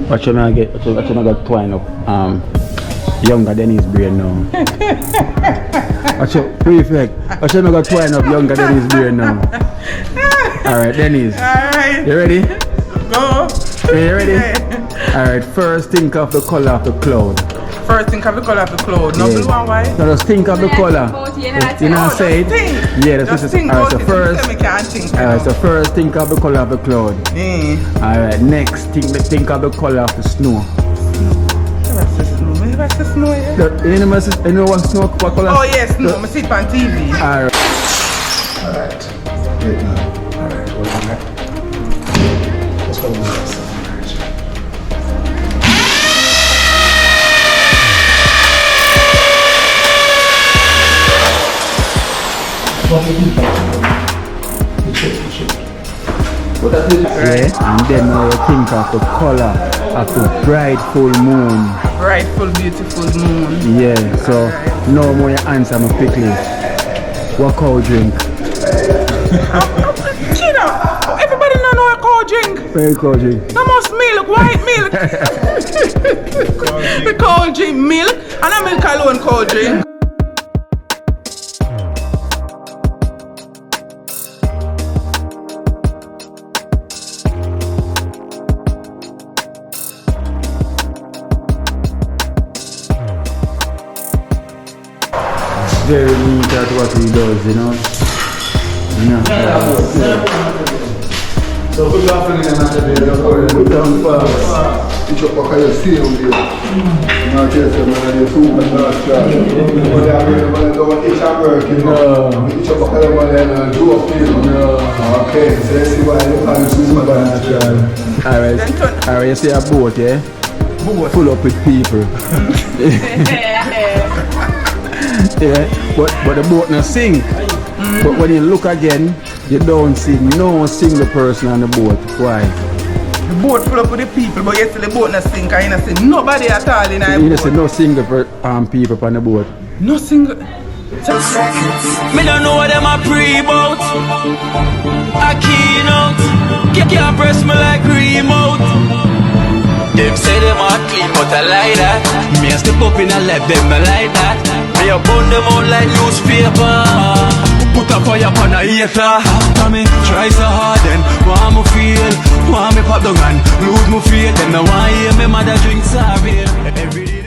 What you not get? What you not got twine up? Younger Denise brain now. What you prefect? What you not got twine up younger Denise brain now? Alright, Denise. Alright. You ready? Go. You ready? Alright, first think of the color of the cloud. First think of the color of the cloud. No blue and white. No, just think of the color. You know what I said? Yeah, just this think is alright. So first, so first think of the color of the cloud. Alright, next think of the color of the snow. What's the snow here? You know what snow? What color? Oh yes, snow. I see it on TV. Alright. Alright. Wait now. Alright, hold on there. Let's go with this. Yeah, and then now you think of the color of the bright full moon. Bright, full, beautiful moon. Yeah, so no more you answer me quickly. What cow drink? Kino, everybody know a cow drink. Very cow drink. No most milk, white milk. The cow drink milk, and a milk alone cow drink. Very neat at what he does, you know. So good afternoon, and good down fast. It's a pack of steel here. Not just a man, you're super not sharp. But I don't each are working. It's a pack of money and do a field. Okay, so let's see why you can't super not sharp. Alright, you see a boat, yeah? Full up with people. Yeah, but the boat not sink. But when you look again, you don't see no single person on the boat. Why? The boat full up with the people, but yet the boat not sink, and you not see nobody at all in the boat. You don't see no single people on the boat. No single. Me don't know what them a pre-bout. A keynote. Can't press me like remote. Them say them a clean, but I like that. Me a step up in a left, them not like that. Me a burn them out like newspaper. Put a fire upon a hater. After me try so hard, then want me feel, want me pop down and lose me faith. Them no want hear me mother drink sorry. Every day.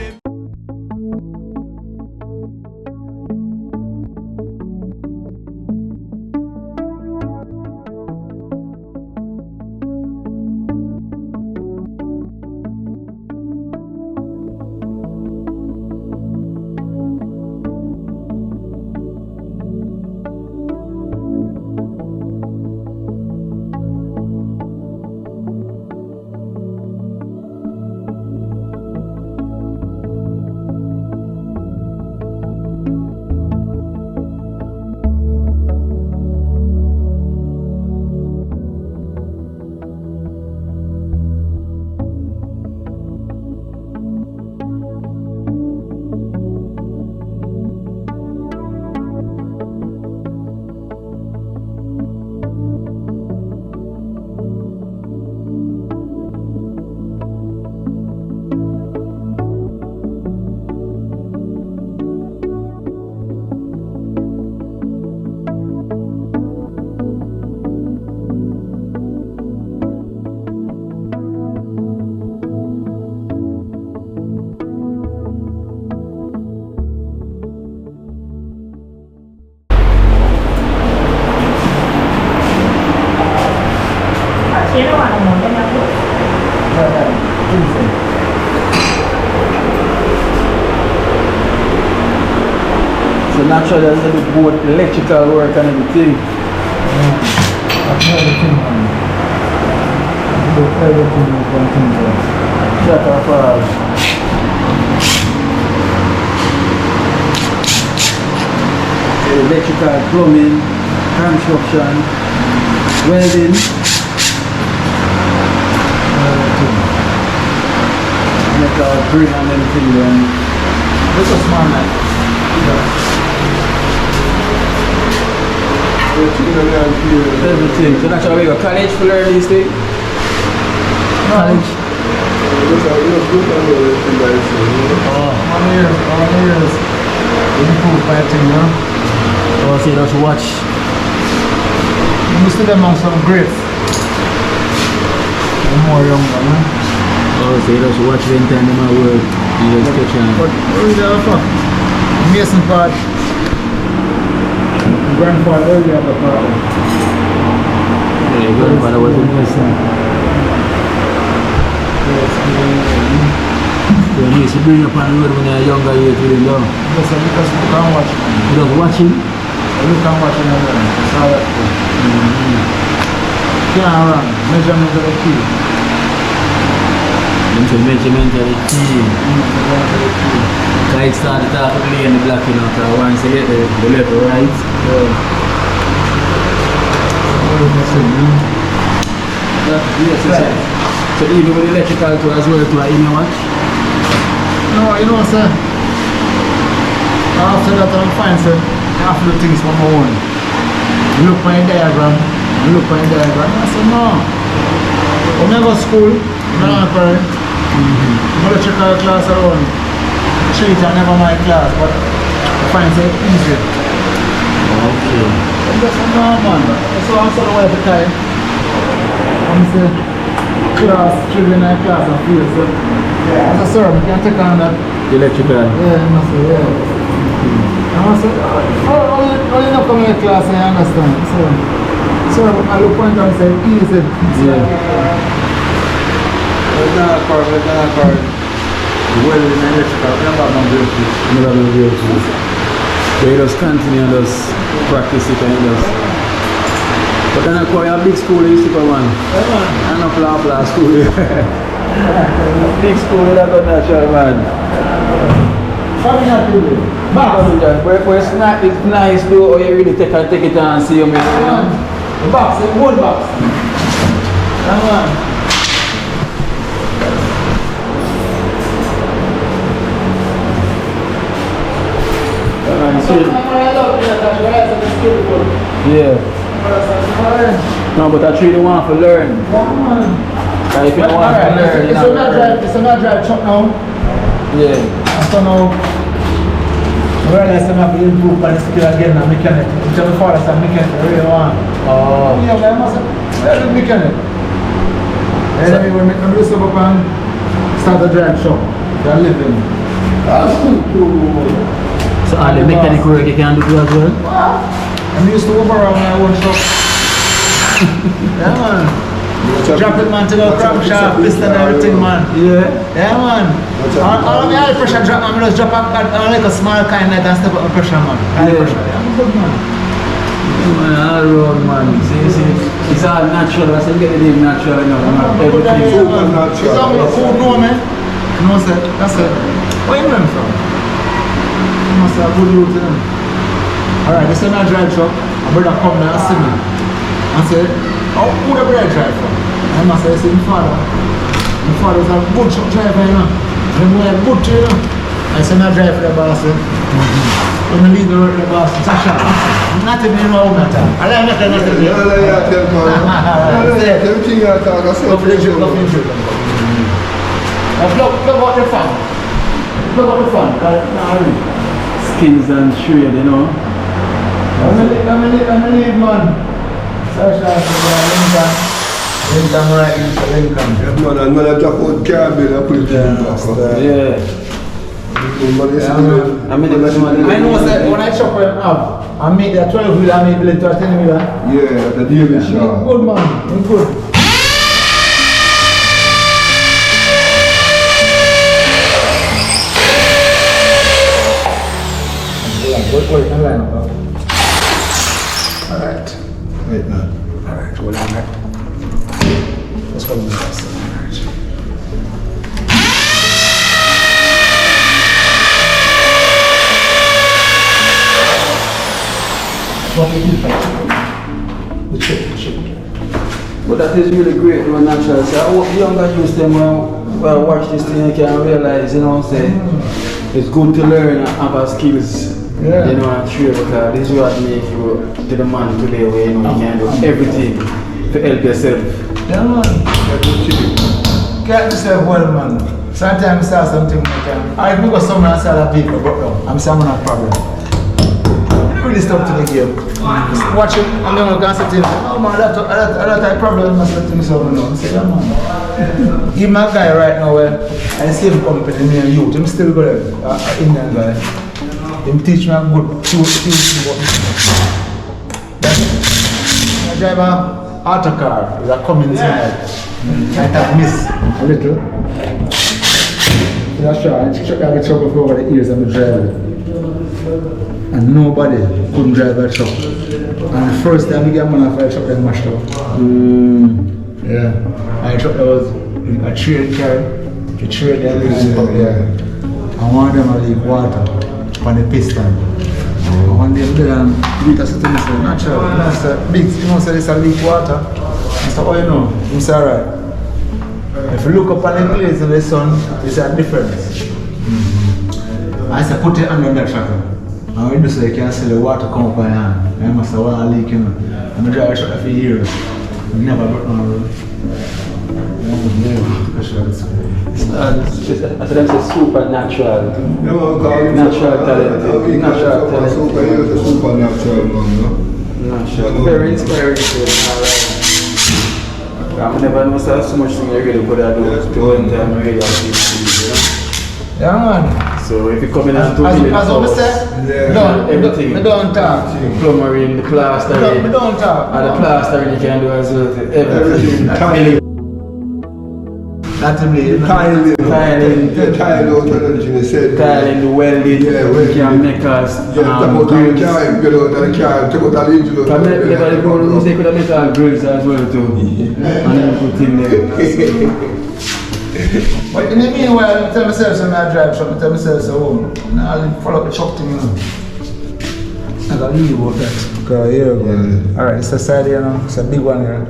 So naturally there's a bit both electrical work and everything. Everything, man. Everything is one thing. Shut up, electrical, plumbing, construction, welding. Metal, grill and everything then. This is small night. Everything. So that's why we go college for learn these things? College. years. Improve by thing, you know? Oh, so you just watch. You used to them among some greats. They're more younger, man. Oh, so you just watch them time in my work. You just catch on. But what is that for? Mason part. Grandfather earlier had a problem. Yeah, your grandfather was in Mason. So you used to bring you up on the road when you were younger, you were really young. Yes, because you can't watch him. You just watching? You can't watch him alone. That's all that for. Can't run. Measurement of the key. Them say measurement of the key. Guys started off with me and the black, you know, because once you get the left or right. Yes, so even with electrical too as well to in your watch? No, you know, sir. After that, I'm fine, sir. I have to do things for my own. Look my diagram. I said, no. When I go to school, I'm not parent. I'm going to check out class around. Treat and never my class, but I find it easy. Okay. And that's no, man. So I'm sort of way the time. I'm saying, children in class and feel, so. As a sir, I can take on that. Electrical? Yeah, I must say, yeah. I must say, oh, you not come in class, I understand. So I look point and say, easy. Yeah. Well, in electrical, never been beautiful. Never been beautiful. So you just continue and just practice it and just. But then I call you a big school, you see for one. And a blah school. Big school, you got natural, man. Coming at you. But it's nice though, or you really take it and see you, man. The box, the wood box. Come on. Yeah. No, but I truly want to learn. If you want to learn, it's a not drive truck now. Yeah. So now, I realize I'm not being improved by the skill again, I'm mechanic. Which I'm the father, I'm mechanic, I really want. Oh. Yeah, I must have a mechanic. And anyway, I'm just up and start a drive shop. They're living. So all the mechanic work you can do as well? I'm used to overhaul my own shop. Yeah, man. Drop it, man, to the crankshaft, piston, everything, man. Yeah. Yeah, man. All of my high pressure drop, man, just drop up like a small kind like and step up the pressure, man. High pressure. Yeah, I'm good, man. Man, all road, man. See, it's all natural. I said, get the name natural, you know. Everything. It's all the food, no, man. You know, that's it. Where you went from? You must have good route to them. Alright, this is my drive truck. My brother come there and see me. And say, oh, who the brother drive from? I must say, see, my father. My father is a good truck driver, you know. And we have good, you know. I say, I drive for the boss, eh? When I leave the work for the boss, it's a shop. Not even you know how I talk. I like nothing, nothing. Yeah, tell me. Everything I talk, I say. Go for the drip, go for the drip. Plug out the fan. Plug out the fan, because it's not hurry. Skins and shred, you know. I'm gonna leave, man. Search out for Lincoln right into Lincoln. Yeah, man, I'm gonna drop out carbon and put it in the box. Yeah. I mean, I know that when I chop them up, I make that 12 wheeler, I make it into a 10 wheeler. Yeah, the David Shaw. Good, man. Good. Wait, alright. Wait, man. Alright, hold on, right? Let's hold on this. Alright. What do you think? The chip. But that is really great, you know, natural. So I hope the younger youth them will watch this thing and can realize, you know, say it's good to learn and have skills. Yeah. You know, and true, because this is what make you to the man today where you know you can do everything to help yourself. Yeah, man. Get yourself well, man. Sometimes I start something like I go somewhere and sell a vehicle, but no, I'm saying I'm not a problem. Really stop to the game. Watch it, I'm going to concentrate. Oh man, I have problem. I'm not something now. I say, yeah, man. Even my guy right now, I see him company, me and youth. I'm still good, Indian guy. Him teach me a good few things. I drive a auto car, it's a Cummins inside. I miss a little. That's right, I get trouble for over the years I'm driving. And nobody couldn't drive that truck. And the first time we get money for a truck that mashed up. Yeah. And the truck that was a trade car, the trade that was up there. And one of them had leak water on the piston. And one day Peter said to me, natural, you know, sir, big, you know, sir, it's a leak water. I said, oh, you know, I'm sorry. If you look up on the glaze in the sun, it's a difference. I said, put it under that truck. And we do so you can see the water come up on your hand. I must have one leak, you know. I'm drive a truck for years. I never got on the road. I said that's supernatural. Natural talent. Natural talent. Supernatural, man. Natural. Very inspiring. I never know so much thing I really could have done to one time I really have these, Yeah, man. So if you come in and do as house, say, everything. We don't talk. The plumbing, the plastering. We don't talk. And the plastering you can do as well. Everything. Not to me. Tiling. Tiling. Tiling out and said. Tiling, the welding. You can make us. Grills. Get out of the car, take out the engine. They could have made our grills as well too. And then put in there. But in the meanwhile, I tell myself so I drive truck, I tell myself so home. Now I'll follow up the truck thing, you know. I gotta leave about that. Because here we go. Alright, it's a side here, you know. It's a big one here.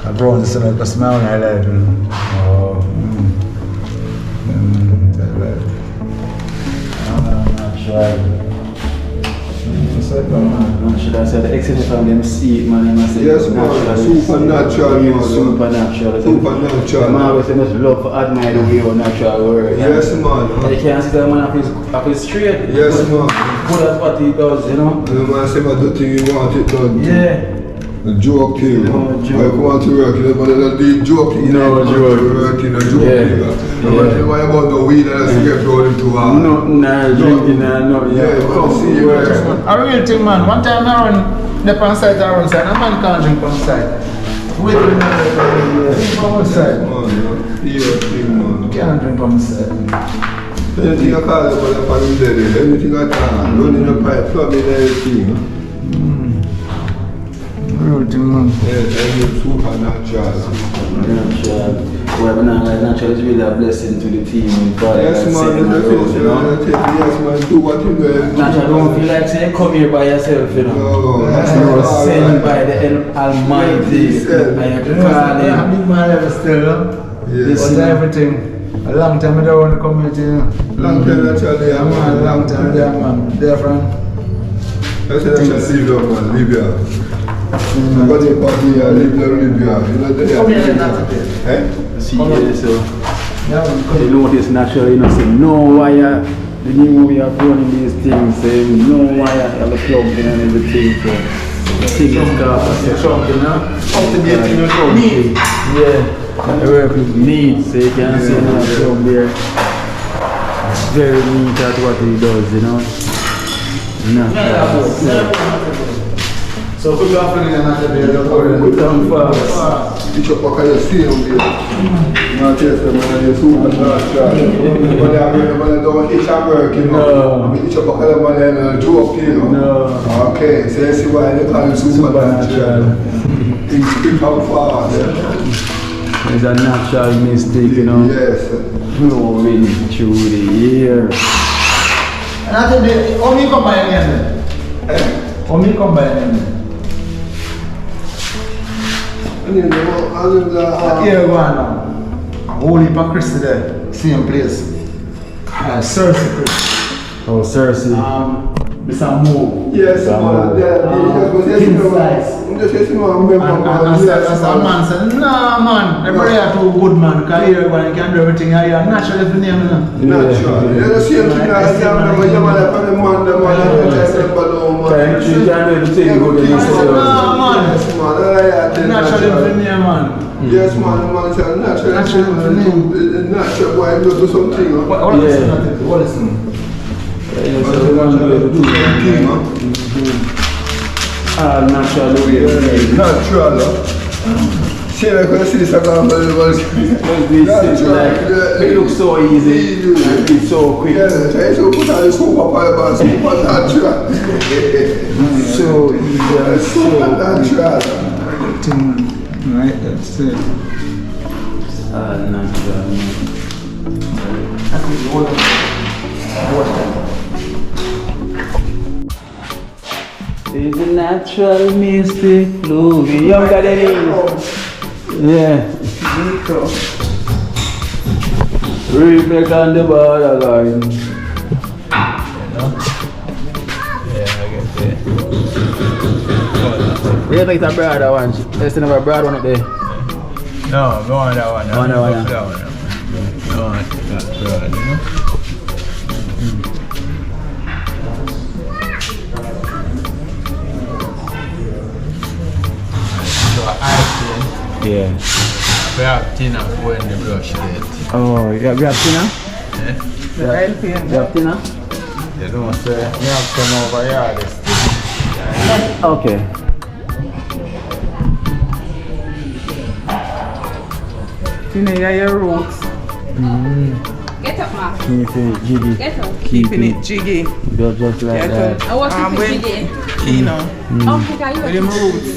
I brought this one because my own I like, you know. Oh. I'm not sure. Should I say the exit from them see it, man? I must say yes, man. Supernatural, man. Supernatural. Supernatural. Man, always say much love for admire the way how natural work. Yes, man. You can't see that man up his straight. Yes, man. Good at what he does, you know? The man say about the thing you want it done. Yeah. A joke thing. No joke. I come out to work, you know, but it's a deep joke. No joke. Working a joke. Yeah. Why about the weed and a cigarette rolling too hard? No, nah, drinking, no, Yeah, but see, A real thing, man. One time I run the pan side, I run side. A man can't drink on side. Wait a minute, on side. Yeah, thing, man. You can't drink on the side. Anything I call it, but I'm on the anything I can. Running a pipe, plumbing, everything. Real thing, man. Yes, I'm supernatural. Well, natural is really a blessing to the team. Yes, man, yes, man, do what you do. Natural don't feel like say come here by yourself, you know. No, that's You were not sent by the Almighty. By your calling. I'm big man level still, no? Yes. But everything. A long time I don't want to come here, you know. Long time naturally, Yeah, man, a long time there, man. There from. That's naturally live up, man, Libya. But you party, live there, Libya. You know that. Come here, not today. See, so Yeah, man, you know this naturally, you know, say no wire. The new way of running these things, say no wire, have a plug in and everything. So the thing is called Trump, you know. up to date in your phone. Yeah, the work is neat, so you can see another plug there. Very neat at what he does, you know. So put your feeling in that day. Put down fast. You chop up your steel here. Now tell them when you're supernatural. When they don't itch and work, you know. I mean, you chop up your money and joke, you know. No. Okay, so you see why they call it supernatural. Things quick and fast. It's a natural mistake, you know. Yes. Flowing through the air. And I think the only combine then. Only combine. Here we go now. Holy heap of Christy there. Same place. Cersei Christy. Oh, Cersei. Mr. Mo. Yes, man. Thin slice. And as a man said, nah man, everybody are too good man, because here you can do everything here, you are natural if you name it. Natural. You see everything I remember, you man, I put man, the man, Thank you, can do everything good in this world. Nah man, yes, man. natural if you name man. Yes, man, say natural, boy, you do something. What is it? Natural way. Natural. See, like when I see this, I can't believe it looks so easy and it's so quick. Yeah, try to put on the super fiber, super natural. So easy, super natural. Right, that's it. Natural. It's a natural mystic flow. Younger than it. Yeah. Reflect on the borderline. Yeah, I get it. Where take the broader one? Let's see a broad one up there. No, go on that one. Go on that one, yeah. That one. Go on that broad, you know? So I Yeah. we have thinner when the brush it. Oh, yeah, we have thinner? Yeah. We have thinner? You don't say you have some over here this thing. Okay. You know, your roots. Get up, ma. Keep it jiggy. Get up. Keeping it jiggy. Just like that. I want to when put it. Kino. Oh, okay, With them you roots.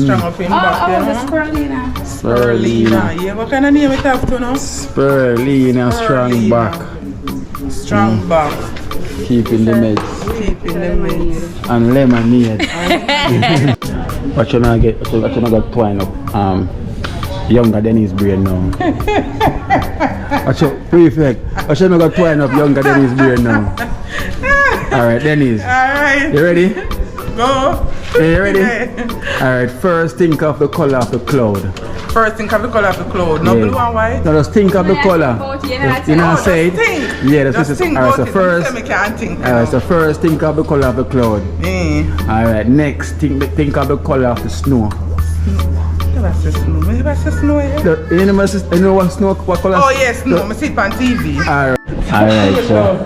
Strong up in back, you the know. spirulina. Spirulina. Yeah, what kind of name it have to know? Spirulina, strong back. Strong back. Keeping the meds. Keeping the meds. And lemonade. What you not get? What you not got twine up? Younger Denise brain now. What you prefect? What you not got twine up younger Denise brain now? Alright, Denise. Alright. You ready? Go. You ready? Alright, first think of the color of the cloud. First think of the color of the cloud. No Yeah. blue and white. No, just think of the color. You know, say it. Think. Yeah, that's just what think alright, about so it. first. Me can't think. Alright, so first think of the color of the cloud. Alright, next think of the color of the snow. What's the snow? What's the snow here? You know what snow? What color? Oh yes, no. I see it on TV. Alright, so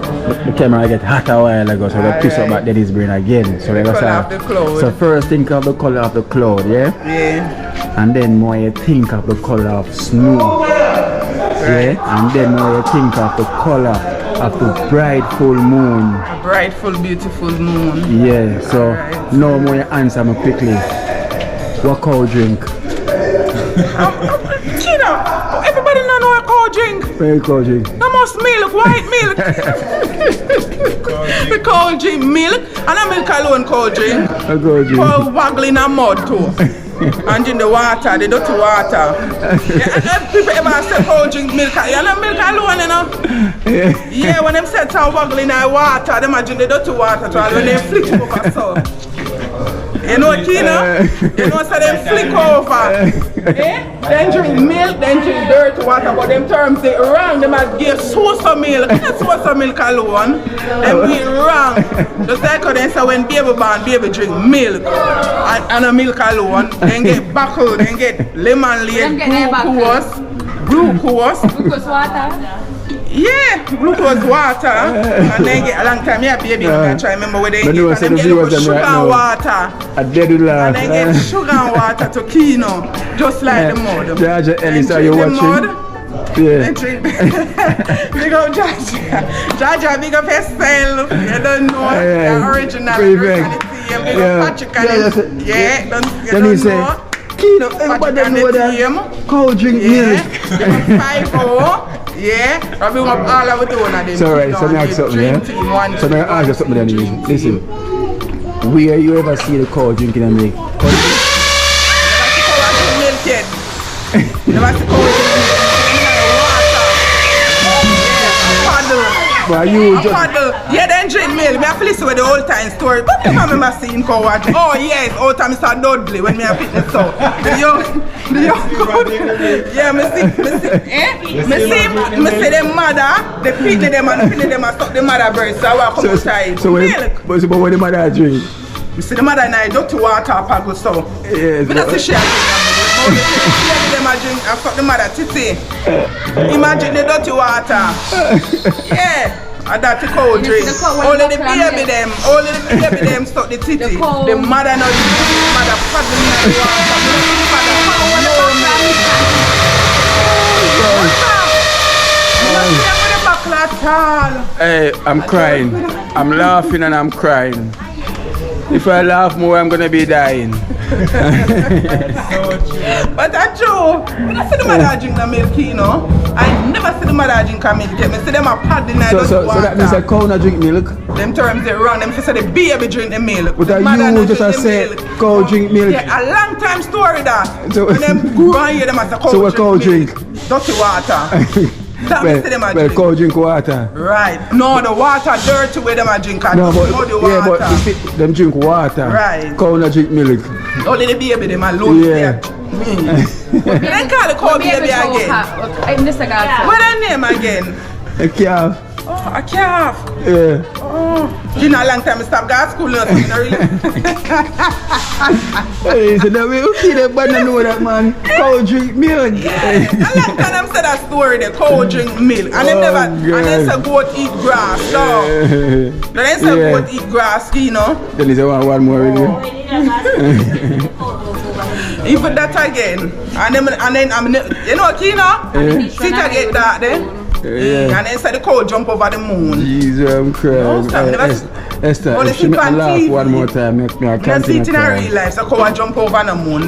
the camera get hot a while ago, so we twist up back Dennis brain again. So The color of the cloud. So first think of the color of the cloud, yeah? Yeah. And then more you think of the color of snow. Yeah? And then more you think of the color of the bright full moon. A bright, full, beautiful moon. Yeah, so Alright. no more you answer me quickly. What cow drink? Kino, everybody know a cold drink. Very cow drink. The most milk, white milk. The cold drink milk and a milk alone cold drink. A cow drink. Pour waggling in mud too. And in the water, the dirty water. Yeah, people ever say cold drink milk, you know milk alone, you know? Yeah, when them set and waggling in water, them drink the dirty water so when they flick over so. You know Kino? You know so them flick over. Yeah? Then drink milk, then drink dirty water, but them terms they wrong. They might give source milk, not source milk alone. Them be wrong. Just like how they say when baby born, baby drink milk and a milk alone. Then get buckle, then get lemonade, glucose. Glucose water. Yeah, glucose water. And then get a long time, yeah, baby. I try remember where they get. And then get sugar and water. I did it last. And then get sugar and water to Kino. Just like the mud. Jaja Ellis, are you watching? Yeah. Big up Jaja. Jaja, big up yourself. You don't know the original. Perfect. Big up Patrick and yeah, Then he say, Kino, everybody know that cow drink milk. 5-0. Yeah, I bring up all of the one of them. So right, so me ask something, yeah? So me ask you something then. Listen, where you ever see the cow drinking a milk? Never see cow drink milk yet. Never see cow drink milk. Water. Yeah, paddle. But you A just... paddle. Yeah, then drink milk. Me have to listen with the old time story. But I remember seeing coward. Oh yes, old time Mr. Dudley when me have fitness so. The young yeah, me see them mother, they pitney them and suck the mother breast. So I walk come outside. So milk. but when the mother drink? You see the mother and I dirty water paddle so. Yes. Me not see she them a drink and fuck the mother titty. Imagine the dirty water. Yeah. And that's the cow drink. Only the baby them suck the titty. The mother not the mother paddling in the water. Hey, I'm crying. I'm laughing and I'm crying. If I laugh more, I'm gonna be dying. But that's true. When I see the mother drink the milk, you know, I never see the mother drink a milk. I see them a paddling in the water. So that means a cow not drink milk? Them terms they wrong. Them say the baby drink the milk. But the mother you not just drink the say milk. cow drink milk? Yeah, a long time story that. So- When them grew and hear them as a cow So what cow drink? Dirty water. That Well, me see them a well, drink. cow drink water. Right. No, the water dirty where them a drink and No, but muddy yeah, water. but you see, them drink water. Right. Cow not drink milk. Only the baby them alone. Yeah. Then call the cow baby again. I'm just a guy. What that name again? A calf. Oh, a calf. Yeah. Oh, you know a long time I stop going to school now, so you know really. Hey, so that way you see them but know that man. Cow drink milk. Yeah, a long time them say that story, the cow drink milk, and them never, and then say goat eat grass, so. Then say Yeah. goat eat grass, you know. Then is one more with you. Even that again, and then you know, Kino, sit again that then. Yeah. And then say the cow jump over the moon. Jesus, I'm crying. No, stop, never Esther, Only if she make me see on laugh TV. one more time, make me a You don't see continue it in a crying. real life, so cow jump over the moon.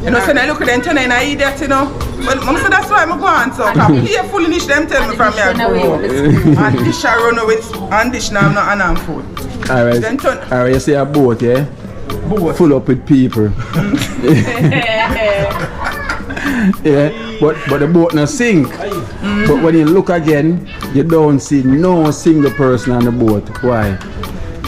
You know, so I look at them turn in an idiot, you know. Well, Mom said that's why I'm going so. Because pay foolish them tell me from here. And dish I run with, and dish now I'm not an arm food. Alright, Then turn- alright, you see a boat, yeah? Boat. Full up with people. Yeah, but the boat not sink. But when you look again, you don't see no single person on the boat. Why?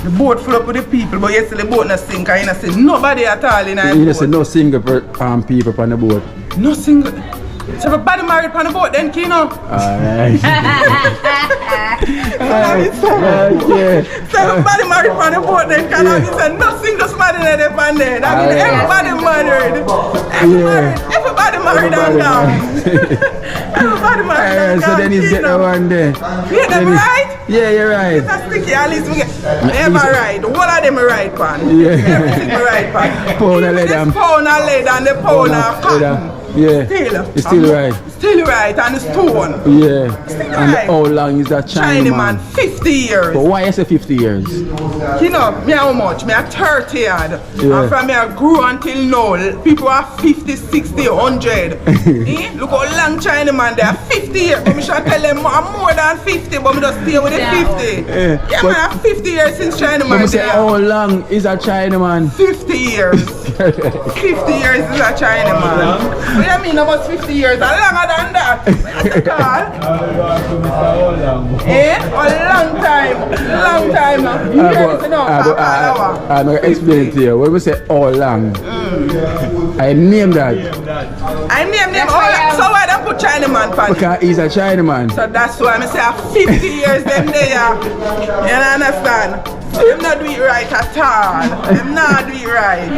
The boat full up with the people, but yes, the boat not sink. I ain't see nobody at all in the You boat. see no single people on the boat. No single. So everybody married on the boat then, Kino. Alright. Yeah. So everybody married on the boat then, can I say no single somebody in the pan there. That means everybody married. Everybody married and down. Everybody married and down. So then he's getting one there. Yeah, them right? Yeah, you're right. That's sticky, at least we get ever right. All of them are right, pan. Yeah. Everything are right, pan. Pound of leather. This pound of leather and the pound of cotton. Yeah. Still. It's still right. Still right, and the stone. Yeah. And right. how long is that China Chinaman, 50 years. But why you say 50 years? You know, me how much? Me are 30 yard. Yeah. And from me I grew until now, people are 50, 60, 100. Look how long Chinaman they are 50 years. But me should tell them I'm more than 50, but me just stay with the 50. Yeah, Yeah, but- man, I'm 50 years since But Chinaman. me say how long is a Chinaman? 50 years. 50 years is a Chinaman. What do you mean about 50 years? I'm longer than that. What's it called? Eh? A long time. Long time. Years, you know. I'm going to explain it to you. When we say how long, I name that I name them all. So why don't put Chinaman pan? because he's a Chinaman. So that's why I say 50 years them there. You understand? Them not do it right at all. Them not do it right.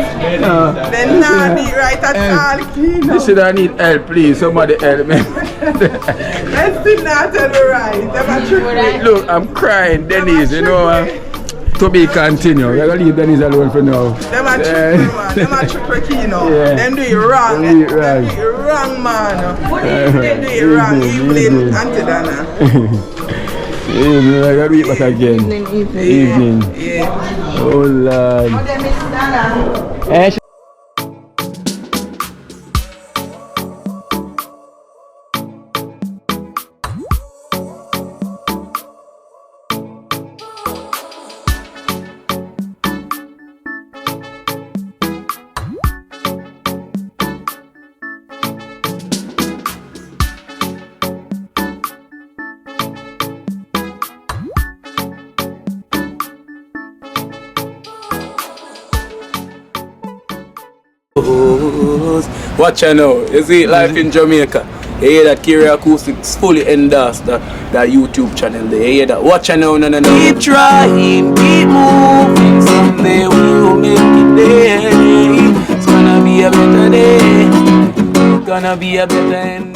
Them not do it right at all. Kino. You said I need help, please. Somebody help me. Them still not tell me right. Them a trick me. Look, I'm crying, Denise. You know, to be continued. We're going to leave Denise alone for now. Them a trick me, man. Them a trick me, Kino. Yeah. Them do it wrong. Them do it Them wrong. do it wrong, man. Them do it wrong. Evelyn, Auntie Dana. Evening, I got to eat back again. Evening. Yeah. Oh, Lord. Eh, Watch out now. You see life in Jamaica. You hear that Kiri Acoustics fully endorsed that YouTube channel there. You hear that? Watch out now, no. Keep trying, keep moving. Someday we will make it there. It's gonna be a better day. Gonna be a better end.